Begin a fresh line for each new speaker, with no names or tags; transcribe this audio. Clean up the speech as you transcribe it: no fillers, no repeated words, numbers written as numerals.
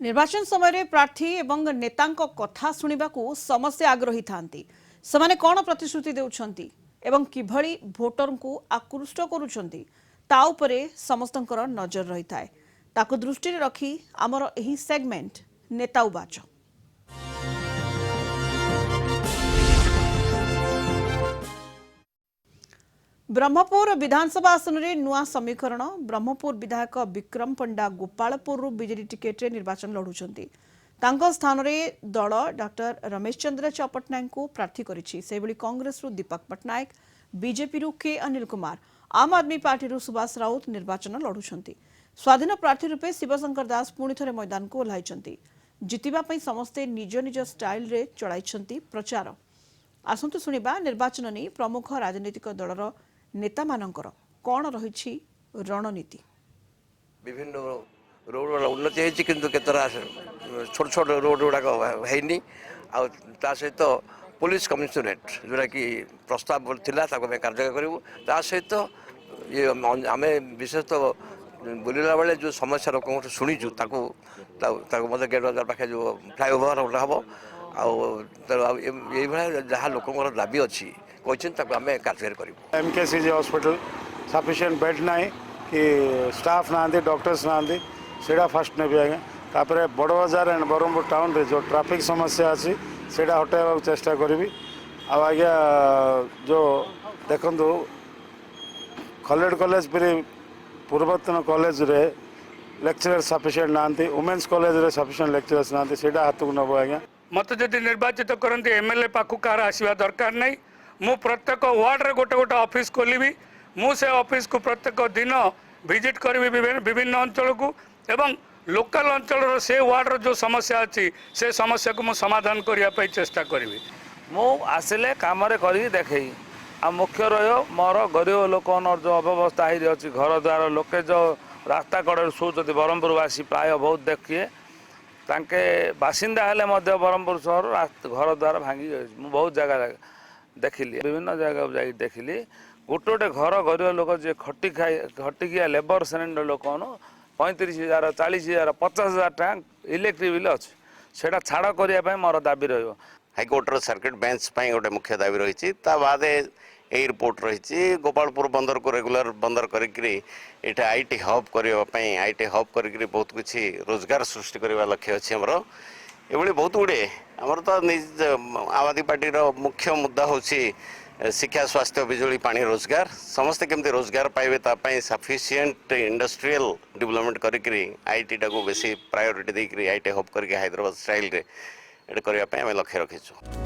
निर्वाचन समय प्रार्थी एवं नेतांक कथा शुणा समस्ते आग्रही थांती सेमाने कौन प्रतिश्रुति देउछंती एवं किभली भोटर को आकृष्ट करूछंती ता उपरे समस्तंकर नजर रही थाए ताकु दृष्टि रखी आमर एही सेगमेंट नेता उवाच। ब्रह्मपुर विधानसभा आसन में नुआ समीकरण ब्रह्मपुर विधायक विक्रम पंडा गोपालपुर बीजेडी टिकेट रे निर्वाचन लड़ुंट स्थान में दल डॉक्टर रमेश चंद्र पट्टनायक को प्रार्थी करी कांग्रेस रु दीपक पट्टनायक बीजेपी रु के अनिल कुमार आम आदमी पार्टी रु सुभाष राउत निर्वाचन लड़ुंट स्वाधीन प्रार्थी रूपे शिवशंकर दास पुणी थे मैदान को ओह्लाई जितिबा समस्ते निज निज स्टाइल रे चलाई प्रचार। आसंतु सुनिबा निर्वाचन नहीं प्रमुख राजनीतिक दलर नेता मानकर कौन रही रणनीति।
विभिन्न रोड उन्नति होती किंतु केतरा छोट छोट रोड गुड़ाक है सहित पुलिस कमिशनरेट जोटा कि प्रस्ताव थिला कार्यक्रम करूँ ता सहित ये आम विशेषतः बुलला बेले जो समस्या लोक शुणीचु मतलब गेट बाजार पाखे जो फ्लाईओवर गोटे हम जहाँ लोक दाबी अच्छी आम कार्य करूँ।
एमकेसीजी हॉस्पिटल सफिशिएंट बेड ना कि स्टाफ ना डॉक्टर्स ना सेटा फास्ट ने आज्ञा तापर बड़ बाजार एंड बरहमपुर टाउन रे जो ट्रैफिक समस्या अच्छी से हटाइबा चेष्टा करी आज्ञा जो देखु खलेड कॉलेज पूर्वतन कॉलेज रे लेक्चरर सफिशिएंट ना वुमेन्स कॉलेज रे सफिशिएंट लेक्चरर्स ना हाथ को नब आज्ञा
मत जदि निर्वाचित करते एमएलए पाखु कार आसवा दरकार नहीं मु प्रत्येक वार्ड रे गोटे गोटे ऑफिस खोलि मु से ऑफिस को प्रत्येक दिन विजिट करी विभिन्न अंचल को एवं लोकल अंचल से वार्ड जो समस्या अच्छी से समस्या को मु समाधान करने चेष्टा करी
मु आसिले काम कर देखे आ मुख्य रहा मोर गरीब लोक जो अव्यवस्था हो घर द्वार लोके जो रास्ता कड़े शोचती ब्रह्मपुरवासी प्राय बहुत देखिए तांके बासिंदा हेले मध्य ब्रह्मपुर सहर घर द्वार भांगी बहुत जगह देखिली विभिन्न जगह जा देखिली गोटे गोटे घर गरीब लोक जे खटिकिया लेबर श्रेणी लोक 35,000 40,000 50,000 टाँग इलेक्ट्रिक बिल अच्छे से छाड़ करने मोर दाबी रही
हाईकोर्टर सर्किट बेंच गोटे मुख्य दाबी रही बाद एयरपोर्ट रही गोपालपुर बंदर को रेगुलर बंदर करके आईटी हब करने आईटी हब कर बहुत किसी रोजगार सृष्टि करने लक्ष्य अच्छे आमर ये बहुत गुड़े आमर तो निज आम आदमी पार्टी मुख्य मुद्दा हूँ शिक्षा स्वास्थ्य बिजुली पानी रोजगार समस्ते केमती रोजगार पाइबे सफिशिएंट इंडस्ट्रियल डेवलपमेंट करी आईटी टाक बेसी प्रायोरिटी देकर आईटी हब करके हैदराबाद स्टाइल रे करने लक्ष्य रखीचु।